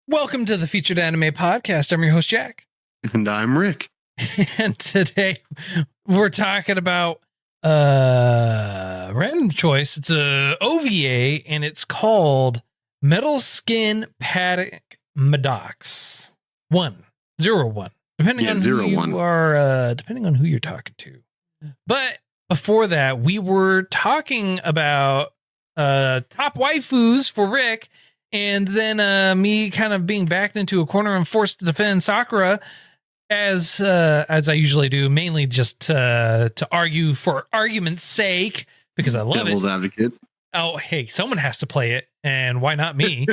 Welcome to the Featured Anime Podcast. I'm your host, Jack. And I'm Rick. And today we're talking about random choice. It's a OVA and it's called Metal Skin Paddock Madox 101. Depending on who you are, depending on who you're talking to. But before that, we were talking about top waifus for Rick. And then me kind of being backed into a corner and forced to defend Sakura as I usually do, mainly just to argue for argument's sake, because I love Devil's advocate. Oh, hey, someone has to play it, and why not me?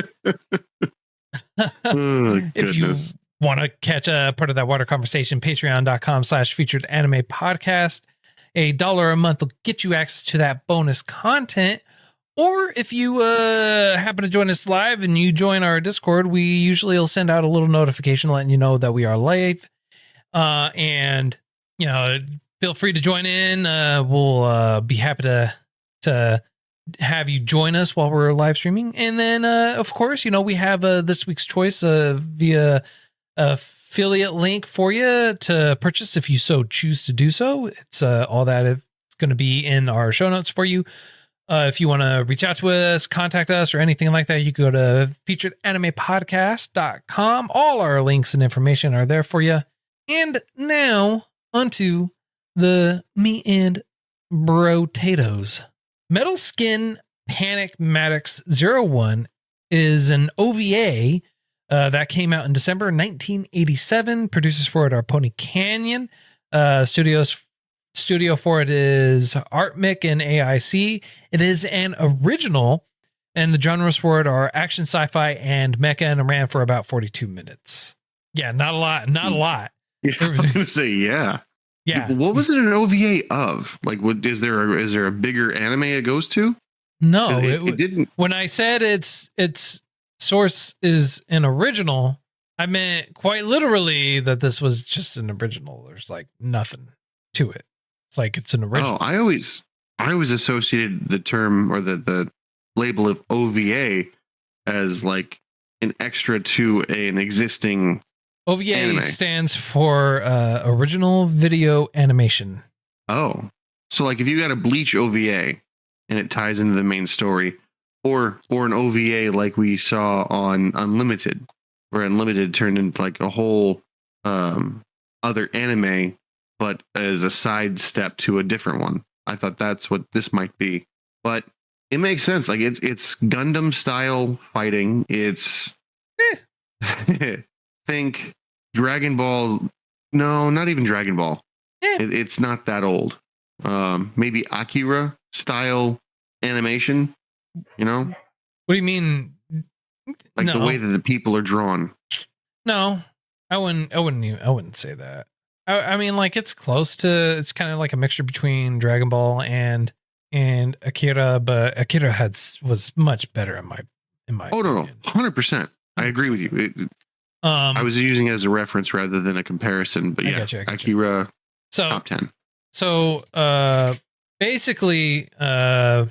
If you want to catch a part of that water conversation, patreon.com/featured anime podcast. $1 a month will get you access to that bonus content. Or if you happen to join us live and you join our Discord, we usually will send out a little notification letting you know that we are live. And, you know, feel free to join in. We'll be happy to have you join us while we're live streaming. And then, of course, you know, we have this week's choice via affiliate link for you to purchase if you so choose to do so. It's all that is going to be in our show notes for you. If you want to reach out to us, contact us, or anything like that, you can go to featuredanimepodcast.com. All our links and information are there for you. And now, onto the me and brotatoes. Metal Skin Panic Madox-01 is an OVA that came out in December 1987. Producers for it are Pony Canyon. Studio for it is Artmic and AIC. It is an original, and the genres for it are action, sci-fi, and mecha, and it ran for about 42 minutes. Yeah, not a lot. Yeah, I was going to say, yeah. What was it an OVA of? Like, is there a bigger anime it goes to? No, it didn't. When I said its source is an original, I meant quite literally that this was just an original. There's like nothing to it. It's like it's an original. Oh, I always associated the term or the label of OVA as like an extra to an existing OVA anime. Stands for original video animation. Oh, so like if you got a Bleach OVA and it ties into the main story, or an OVA like we saw on Unlimited, where Unlimited turned into like a whole other anime, but as a side step to a different one. I thought that's what this might be, but it makes sense. Like it's Gundam style fighting. It's think Dragon Ball. No, not even Dragon Ball. It's not that old. Maybe Akira style animation. You know? What do you mean? Like the way that the people are drawn. No, I wouldn't say that. I mean, like it's close to. It's kind of like a mixture between Dragon Ball and Akira, but Akira was much better in my. Oh no, 100%. I agree with you. I was using it as a reference rather than a comparison, but yeah, I gotcha. Akira top 10. So basically, the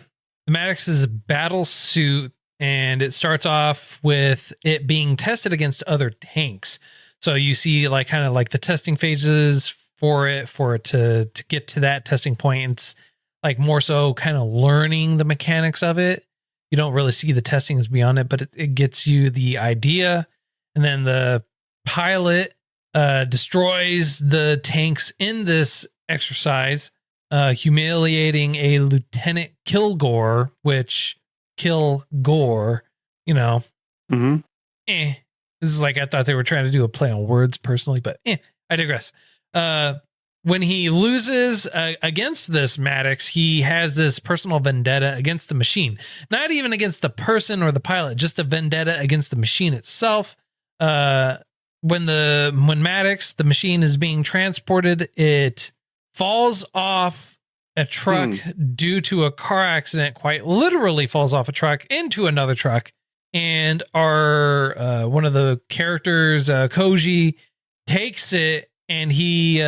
Madox is a battle suit, and it starts off with it being tested against other tanks. So you see like kind of like the testing phases for it to get to that testing point. It's like more so kind of learning the mechanics of it. You don't really see the testings beyond it, but it gets you the idea. And then the pilot destroys the tanks in this exercise, humiliating a Lieutenant Kilgore, you know, This is like, I thought they were trying to do a play on words personally, but I digress. When he loses against this Madox, he has this personal vendetta against the machine, not even against the person or the pilot, just a vendetta against the machine itself. When Madox, the machine, is being transported, it falls off a truck due to a car accident, quite literally falls off a truck into another truck. And our one of the characters, Koji, takes it, and he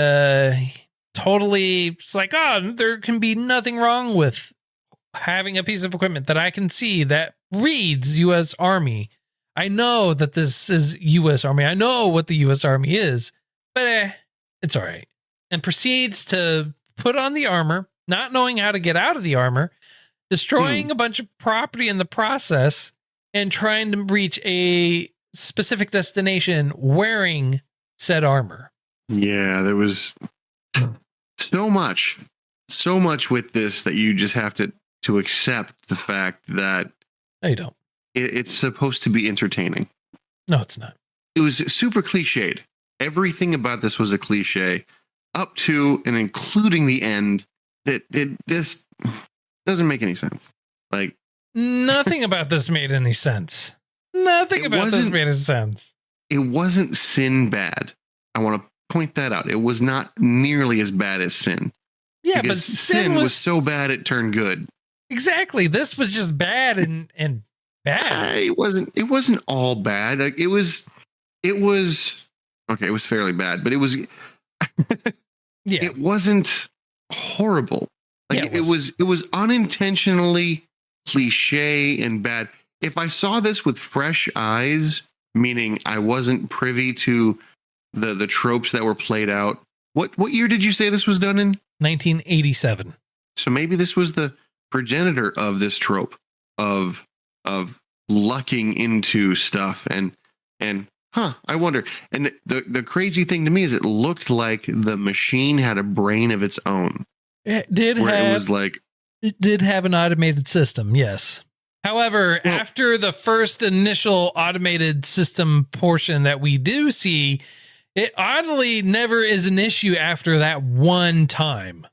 totally, it's like, oh, there can be nothing wrong with having a piece of equipment that I can see that reads U.S. Army. I know that this is U.S. Army. I know what the U.S. Army is, but it's all right. And proceeds to put on the armor, not knowing how to get out of the armor, destroying a bunch of property in the process, and trying to reach a specific destination wearing said armor. Yeah, there was so much with this that you just have to accept the fact that No, you don't. it's supposed to be entertaining. No, it's not. It was super cliched. Everything about this was a cliche, up to and including the end. That this doesn't make any sense. Like nothing about this made any sense. Nothing about this made any sense. It wasn't Sin bad. I want to point that out. It was not nearly as bad as Sin. Yeah, because but Sin was so bad it turned good. Exactly. This was just bad and bad. It wasn't all bad. Like, it was okay, it was fairly bad, but it was yeah. It wasn't horrible. Like yeah, it was unintentionally cliche and bad. If I saw this with fresh eyes, meaning I wasn't privy to the tropes that were played out. What year did you say this was done in? 1987. So maybe this was the progenitor of this trope of lucking into stuff and I wonder. And the crazy thing to me is it looked like the machine had a brain of its own. It did have an automated system, yes. However, after the first initial automated system portion that we do see, it oddly never is an issue after that one time.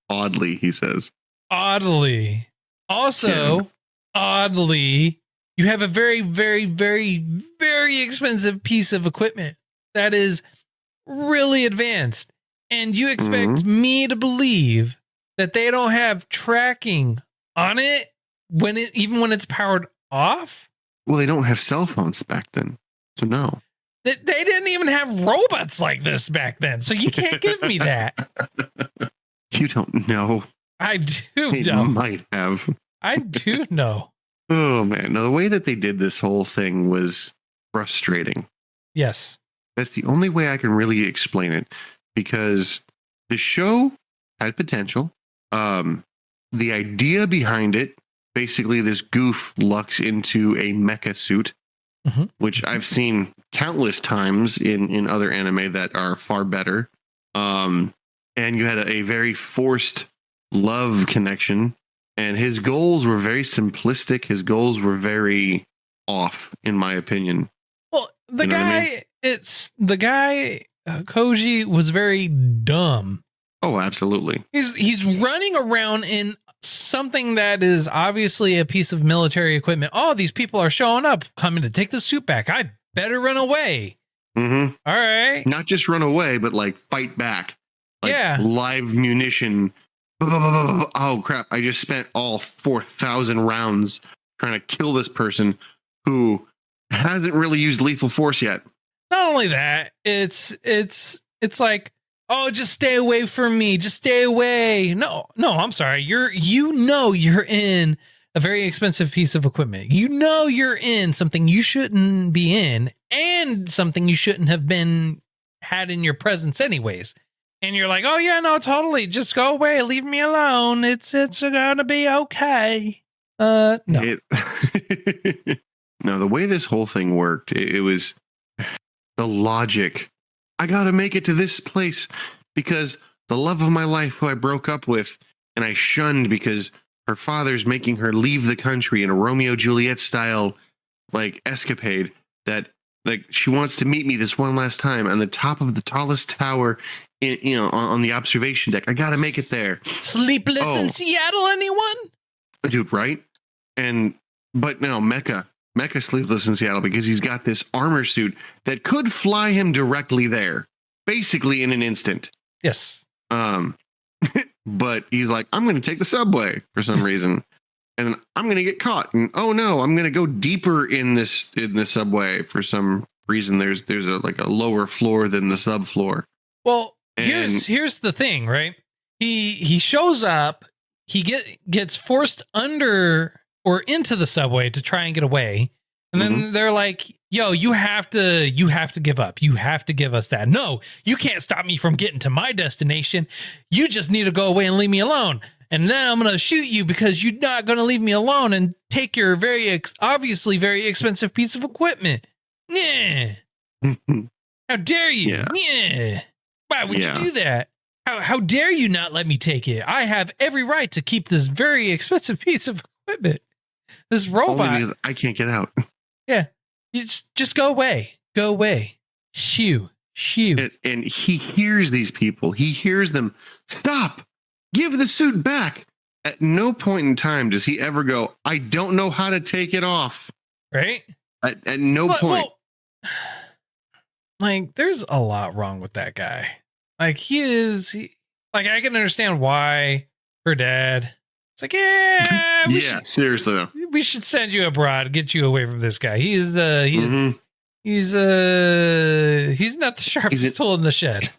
Oddly, he says. Oddly. Also, oddly, you have a very, very, very, very expensive piece of equipment that is really advanced. And you expect me to believe that they don't have tracking on it even when it's powered off? Well, they don't have cell phones back then. So no. They didn't even have robots like this back then. So you can't give me that. You don't know. I do they know. Might have. I do know. Oh man. No, the way that they did this whole thing was frustrating. Yes. That's the only way I can really explain it, because the show had potential. The idea behind it, basically this goof lucks into a mecha suit, which I've seen countless times in other anime that are far better. And you had a very forced love connection, and his goals were very simplistic. His goals were very off, in my opinion. Well, the guy, Koji was very dumb. Oh, absolutely. He's running around in something that is obviously a piece of military equipment. Oh, these people are showing up, coming to take the suit back. I better run away. All right. Not just run away, but like fight back. Like live munition. Oh crap. I just spent all 4,000 rounds trying to kill this person who hasn't really used lethal force yet. Not only that, it's like, oh, just stay away from me. Just stay away. No, I'm sorry. You're in a very expensive piece of equipment. You're in something you shouldn't be in, and something you shouldn't have had in your presence anyways. And you're like, oh yeah, no, totally. Just go away. Leave me alone. It's gonna be okay. No. No, the way this whole thing worked, it was the logic. I gotta make it to this place because the love of my life, who I broke up with and I shunned because her father's making her leave the country in a Romeo Juliet style like escapade, that like she wants to meet me this one last time on the top of the tallest tower on the observation deck. I gotta make it there. Sleepless in Seattle, anyone? Dude, right? But no, Mecha sleepless in Seattle because he's got this armor suit that could fly him directly there, basically in an instant. Yes. But he's like, I'm going to take the subway for some reason, and I'm going to get caught. And oh no, I'm going to go deeper in the subway for some reason. There's a lower floor than the subfloor. Well, here's the thing, right? He shows up. He gets forced under or into the subway to try and get away. And then they're like, yo, you have to give up. You have to give us that. No, you can't stop me from getting to my destination. You just need to go away and leave me alone. And now I'm going to shoot you because you're not going to leave me alone and take your obviously very expensive piece of equipment. Yeah. How dare you? Yeah. Why would you do that? How dare you not let me take it? I have every right to keep this very expensive piece of equipment. This robot. Only because I can't get out. Yeah. You just go away. Go away. Shoo. And he hears these people. He hears them. Stop. Give the suit back. At no point in time does he ever go, I don't know how to take it off. Right? At no point. Well, like, there's a lot wrong with that guy. Like, like, I can understand why her dad. It's like, seriously though. We should send you abroad, get you away from this guy. He's not the sharpest tool in the shed.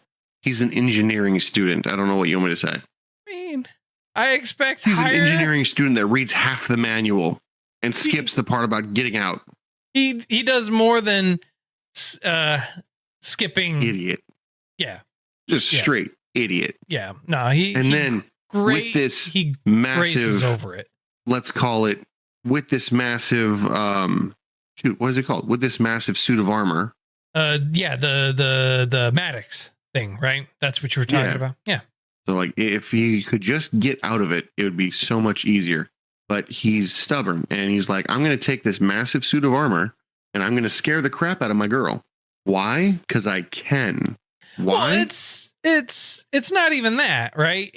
He's an engineering student. I don't know what you want me to say. I mean, I expect he's an engineering student that reads half the manual and skips the part about getting out. He does more than skipping. Idiot. Yeah. Just straight idiot. Yeah. No, with this massive over it. Let's call it with this massive what is it called? With this massive suit of armor. The Madox thing, right? That's what you were talking about. Yeah. So like if he could just get out of it, it would be so much easier. But he's stubborn and he's like, I'm going to take this massive suit of armor and I'm going to scare the crap out of my girl. Why? Because I can. Why? Well, it's not even that, right?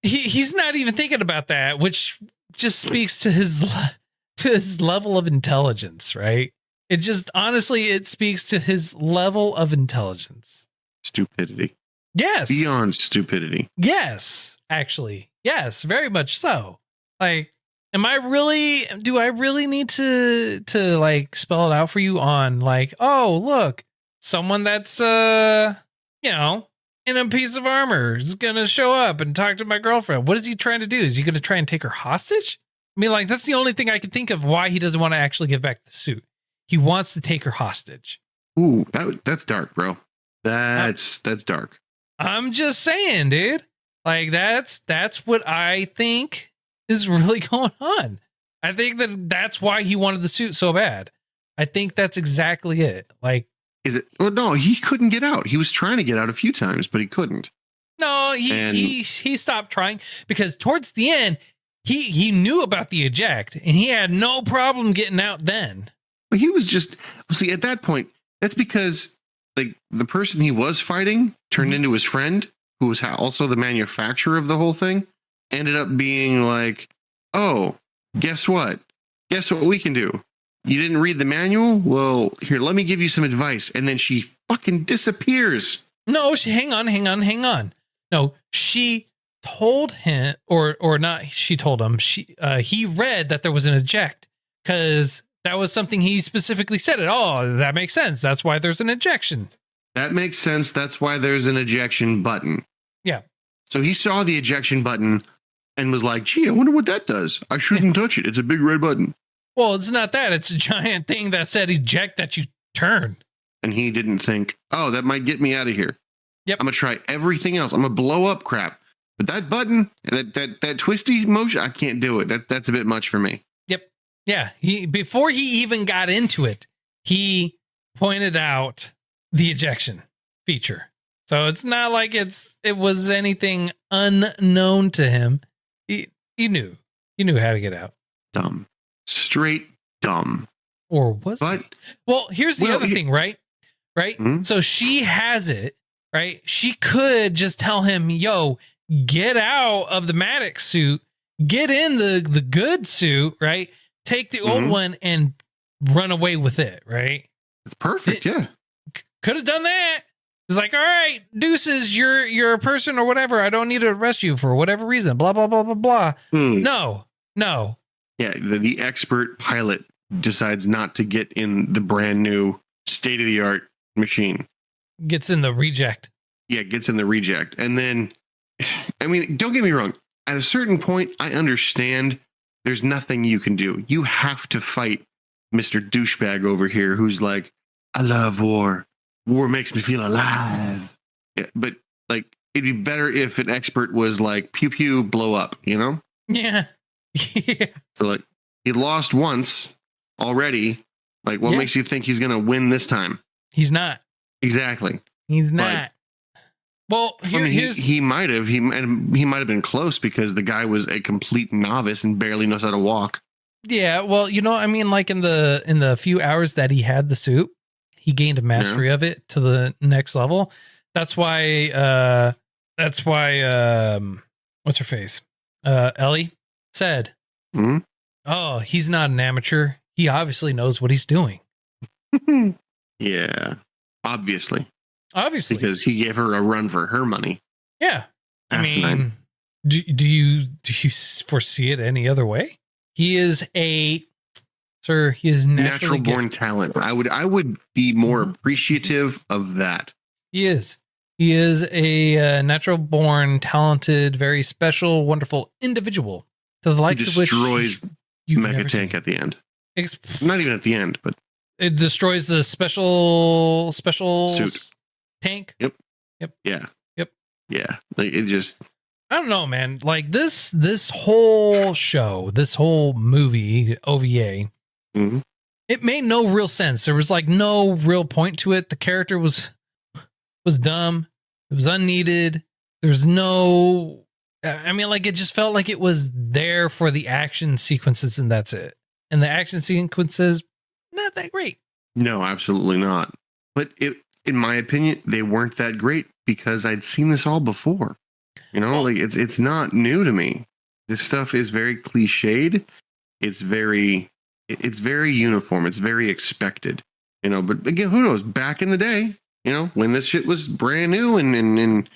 He's not even thinking about that, which just speaks to his level of intelligence, right? It speaks to his level of intelligence. Stupidity. Yes. Beyond stupidity. Yes, actually. Yes, very much so. Like, do I really need to like spell it out for you on like, oh, look, someone that's, in a piece of armor is going to show up and talk to my girlfriend. What is he trying to do? Is he going to try and take her hostage? I mean, like, that's the only thing I can think of why he doesn't want to actually give back the suit. He wants to take her hostage. Ooh, that's dark, bro. That's dark. I'm just saying, dude. Like, that's what I think is really going on. I think that's why he wanted the suit so bad. I think that's exactly it. Like, is it? Well, no, he couldn't get out. He was trying to get out a few times, but he couldn't. No, he stopped trying because towards the end, he knew about the eject and he had no problem getting out then. But he was just, see, at that point, that's because like the person he was fighting turned into his friend, who was also the manufacturer of the whole thing, ended up being like, oh, guess what? Guess what we can do? You didn't read the manual? Well, here, let me give you some advice. And then she fucking disappears. No, hang on. No, she told him, or not, she told him, he read that there was an eject because that was something he specifically said. Oh, that makes sense. That's why there's an ejection. That makes sense. That's why there's an ejection button. Yeah. So he saw the ejection button and was like, gee, I wonder what that does. I shouldn't touch it. It's a big red button. Well, it's not that. It's a giant thing that said eject that you turn. And he didn't think, oh, that might get me out of here. Yep. I'm going to try everything else. I'm going to blow up crap. But that button, that twisty motion, I can't do it. That's a bit much for me. Yep. Yeah. Before he even got into it, he pointed out the ejection feature. So it's not like it was anything unknown to him. He knew how to get out. Dumb. Straight dumb. Or was it? Well, here's the other thing, right? Mm-hmm. So she has it, right? She could just tell him, yo, get out of the Madox suit, get in the good suit, right? Take the old one and run away with it, right? It's perfect, yeah. Could have done that. It's like, all right, deuces, you're a person or whatever. I don't need to arrest you for whatever reason. Blah, blah, blah, blah, blah. No. Yeah, the expert pilot decides not to get in the brand new state-of-the-art machine. Gets in the reject. Yeah, gets in the reject. And then, I mean, don't get me wrong. At a certain point, I understand there's nothing you can do. You have to fight Mr. Douchebag over here who's like, I love war. War makes me feel alive. Yeah, but like, it'd be better if an expert was like, pew pew, blow up, you know? Yeah. Yeah. So like, he lost once already. Like, what makes you think he's gonna win this time? He's not. Exactly. He's not. Well, he might have been close because the guy was a complete novice and barely knows how to walk. Yeah, well, I mean, like in the few hours that he had the suit, he gained a mastery of it to the next level. That's why what's her face? Ellie said, "Oh, he's not an amateur. He obviously knows what he's doing." Yeah, obviously, because he gave her a run for her money. Yeah, Asinine. I mean, do you foresee it any other way? He is natural born talent. I would be more appreciative of that. He is a natural born, talented, very special, wonderful individual to the likes of which destroys Mecha Tank at the end. Not even at the end, but it destroys the special suit tank. Yep. Yeah. Yep. Yeah. Like it just. I don't know, man. Like this whole show, this whole movie, OVA, it made no real sense. There was like no real point to it. The character was dumb. It was unneeded. There's no, I mean, like it just felt like it was there for the action sequences and that's it. And the action sequences, not that great. No, absolutely not. But in my opinion, they weren't that great because I'd seen this all before. Like it's not new to me. This stuff is very cliched. It's very uniform. It's very expected. But again, who knows? Back in the day, when this shit was brand new and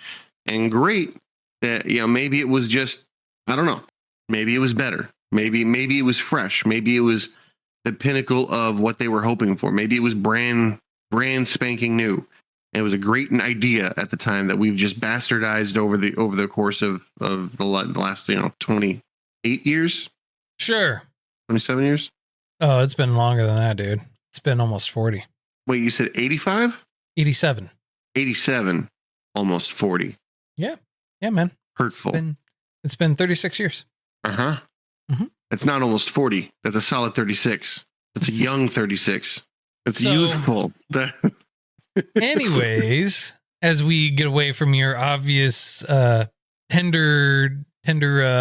great, that maybe it was just, I don't know. Maybe it was better. Maybe it was fresh. Maybe it was the pinnacle of what they were hoping for. Maybe it was brand spanking new. It was a great idea at the time that we've just bastardized over the course of the last 28 years. Sure. 27 years. Oh, it's been longer than that, dude. It's been almost 40. Wait, you said 85? 87. 87. Almost 40. Yeah. Yeah, man. Hurtful. It's been 36 years. Uh-huh. Mm-hmm. That's not almost 40. That's a solid 36. That's a young 36. That's youthful. Anyways, as we get away from your obvious tender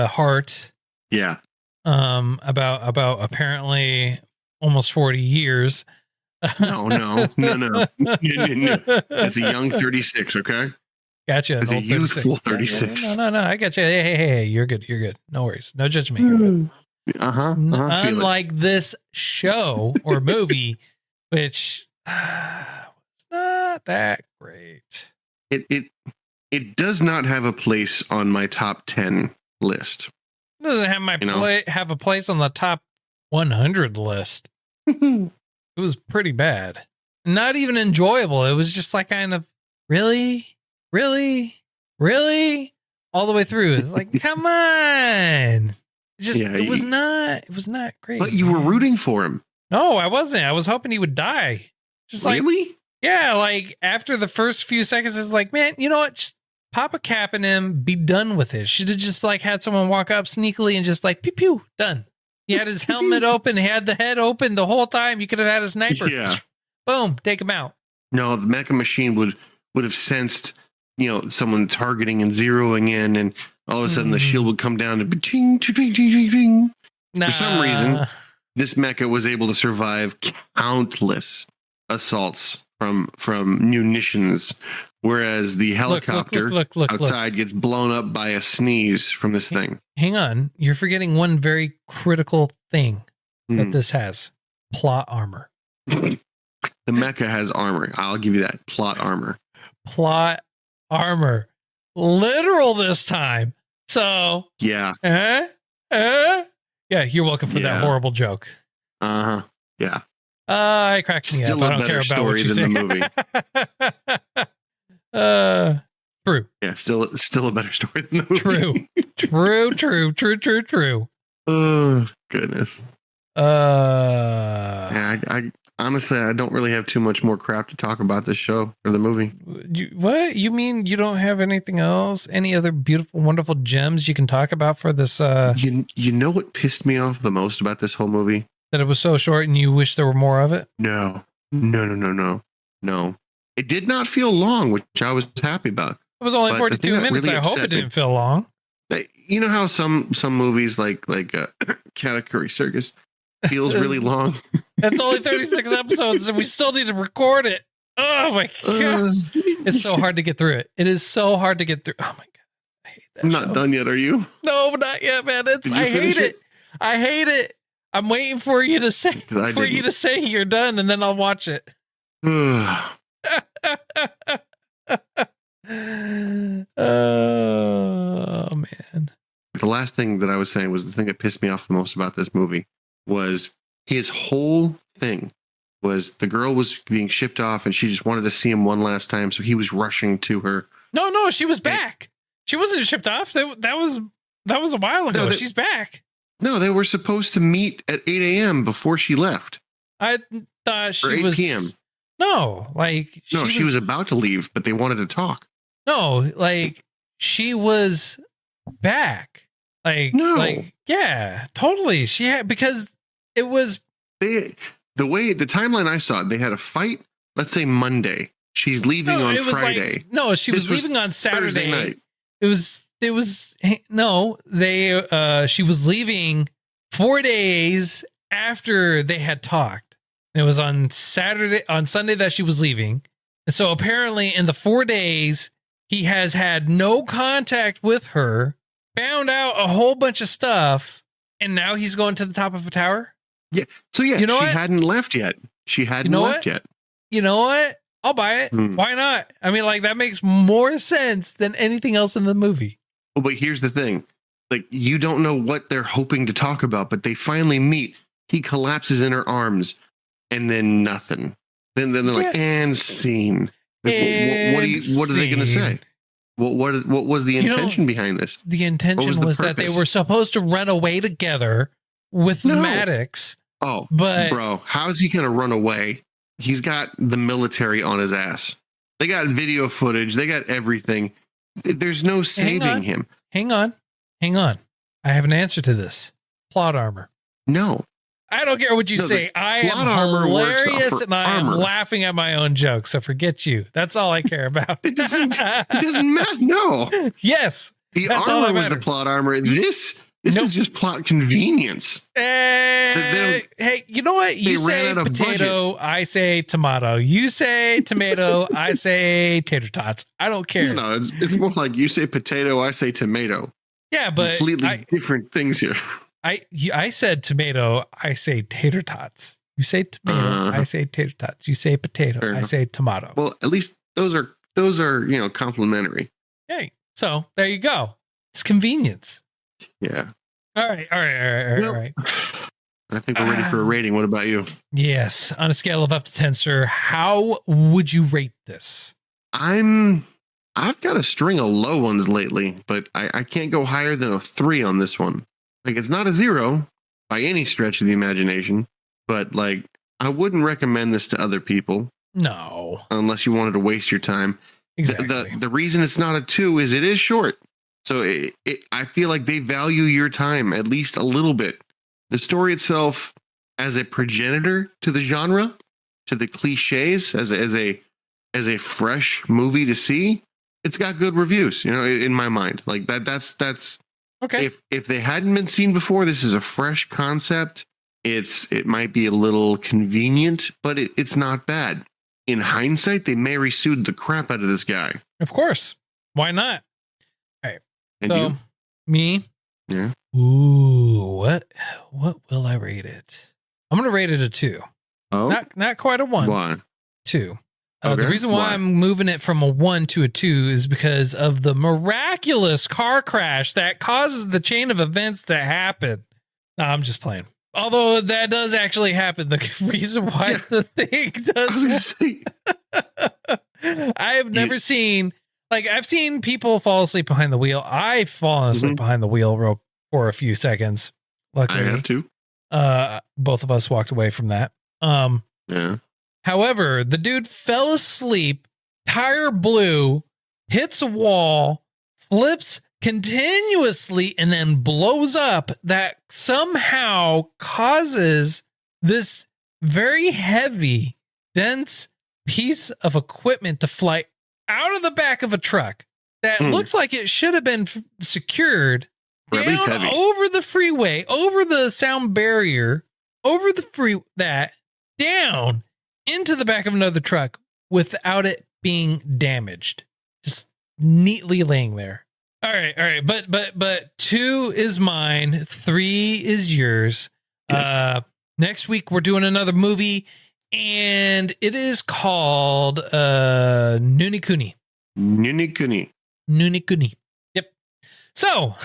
heart, about apparently almost 40 years. No. It's a young 36, okay? Gotcha. It's a youthful 36. No. I got you. Hey, you're good. No worries. No judgment. Unlike this show or movie, which not that great. It does not have a place on my top 10 list. It doesn't have a place on the top 100 list. It was pretty bad. Not even enjoyable. It was just like kind of really all the way through. Like, come on. It was not great. But you were rooting for him. No, I wasn't. I was hoping he would die. Just really? Yeah, like after the first few seconds, it's like, man, you know what? Just pop a cap in him, be done with it. Should have just like had someone walk up sneakily and just like pew pew, done. He had his helmet open, he had the head open the whole time. You could have had a sniper. Yeah. Boom, take him out. No, the mecha machine would have sensed, someone targeting and zeroing in, and all of a sudden the shield would come down and ching, ching, ching, ching, ching. For some reason, this mecha was able to survive countless assaults from munitions, whereas the helicopter outside gets blown up by a sneeze from this thing. Hang on, you're forgetting one very critical thing that this has: plot armor. The mecha has armor. I'll give you that. Plot armor. Literal this time. So yeah. Yeah, you're welcome for that horrible joke. Uh-huh. Yeah. I cracked me up. I don't care about what you say. The movie. True. Yeah, still a better story than the movie. True. Oh, goodness. Yeah, I honestly, I don't really have too much more crap to talk about this show or the movie. What you mean? You don't have anything else? Any other beautiful, wonderful gems you can talk about for this? You know what pissed me off the most about this whole movie? That it was so short, and you wish there were more of it. No. It did not feel long, which I was happy about. It was only But 42 minutes. really I hope it upset me- didn't feel long. You know how some movies like Katakuri Circus feels really long. That's only 36 episodes, and we still need to record it. Oh my god, it's so hard to get through it. It is so hard to get through. Oh my god, I hate that. I'm show. not done yet. Are you? No, not yet, man. Did you I hate finish it. I hate it. I'm waiting for you to say 'Cause I for you didn't. to say you're done, and then I'll watch it. Oh man. The last thing that I was saying was the thing that pissed me off the most about this movie was his whole thing was the girl was being shipped off and she just wanted to see him one last time, so he was rushing to her. No, she was back. She wasn't shipped off. That was a while ago. No, She's back. No, they were supposed to meet at 8 a.m. before she left. I thought she Or 8 was p.m. No, like She was about to leave, but they wanted to talk. No, like she was back. No. Yeah, totally. She had because it was The timeline I saw, they had a fight, let's say Monday. She's leaving on Friday. She was leaving on Saturday. Thursday night. She was leaving 4 days after they had talked. And it was on Sunday that she was leaving. And so apparently in the 4 days, he has had no contact with her, found out a whole bunch of stuff, and now he's going to the top of a tower. Yeah. So yeah, You know she what? hadn't left yet. Yet. You know what? I'll buy it. Why not? I mean, like, that makes more sense than anything else in the movie. Well, but here's the thing. Like, you don't know what they're hoping to talk about, but they finally meet. He collapses in her arms, and then nothing. Then they're like, and scene. Like, what are they going to say? What was the intention behind this? The intention was that they were supposed to run away together with Madox. Oh, but bro, how is he going to run away? He's got the military on his ass. They got video footage. They got everything. There's no saving him. Hang on. I have an answer to this. Plot armor. No. I don't care what you say. I am hilarious and I am laughing at my own jokes. So forget you. That's all I care about. It doesn't matter. No. Yes. The armor was the plot armor. This is just plot convenience. Hey, you know what? You say potato, I say tomato. You say tomato, I say tater tots. I don't care. No, it's more like you say potato, I say tomato. Yeah, but completely different things here. I said tomato, I say tater tots. You say tomato, I say tater tots. You say potato, I say tomato. Well, at least those are complimentary. Hey, so there you go. It's convenience. Yeah. All right. I think we're ready for a rating. What about you? Yes. On a scale of up to 10, sir, how would you rate this? I've got a string of low ones lately, but I can't go higher than a 3 on this one. Like, it's not a 0 by any stretch of the imagination, but like, I wouldn't recommend this to other people. No. Unless you wanted to waste your time. Exactly. The reason it's not a 2 is it is short. So I feel like they value your time at least a little bit. The story itself, as a progenitor to the genre, to the cliches, as a fresh movie to see, it's got good reviews. In my mind, like that's okay. If they hadn't been seen before, this is a fresh concept. It might be a little convenient, but it's not bad. In hindsight, they may re-sued the crap out of this guy. Of course. Why not? All right. And so you? Me? Yeah. Ooh, what will I rate it? I'm gonna rate it a 2. Oh, not quite a 1. Why? 2. Okay. The reason why I'm moving it from a 1 to a 2 is because of the miraculous car crash that causes the chain of events to happen. No, I'm just playing. Although that does actually happen. The reason why the thing does. I have never seen, like, I've seen people fall asleep behind the wheel. I've fallen asleep behind the wheel for a few seconds. Luckily, I have too. Both of us walked away from that. Yeah. However, the dude fell asleep, tire blew, hits a wall, flips continuously, and then blows up. That somehow causes this very heavy, dense piece of equipment to fly out of the back of a truck that looked like it should have been secured or down over the freeway, over the sound barrier, over the down into the back of another truck without it being damaged. Just neatly laying there. All right. But 2 is mine. 3 is yours. Yes. Next week we're doing another movie, and it is called NuniKuni. NuniKuni. Yep. So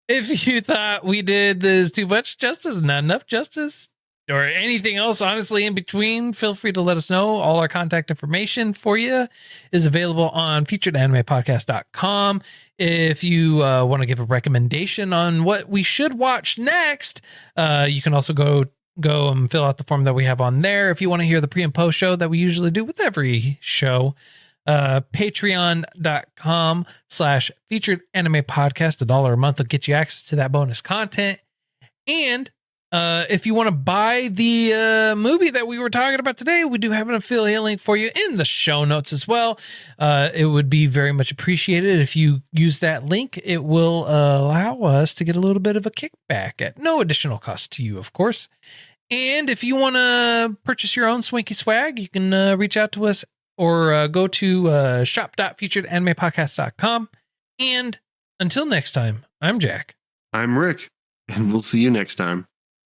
if you thought we did this too much justice, not enough justice, or anything else, honestly, in between, feel free to let us know. All our contact information for you is available on featuredanimepodcast.com. If you want to give a recommendation on what we should watch next, you can also go and fill out the form that we have on there. If you want to hear the pre and post show that we usually do with every show, patreon.com/featured anime podcast. $1 a month will get you access to that bonus content. And if you want to buy the movie that we were talking about today, we do have an affiliate link for you in the show notes as well. It would be very much appreciated if you use that link. It will allow us to get a little bit of a kickback at no additional cost to you, of course. And if you want to purchase your own Swinky swag, you can reach out to us or go to shop.featuredanimepodcast.com. And until next time, I'm Jack. I'm Rick, and we'll see you next time.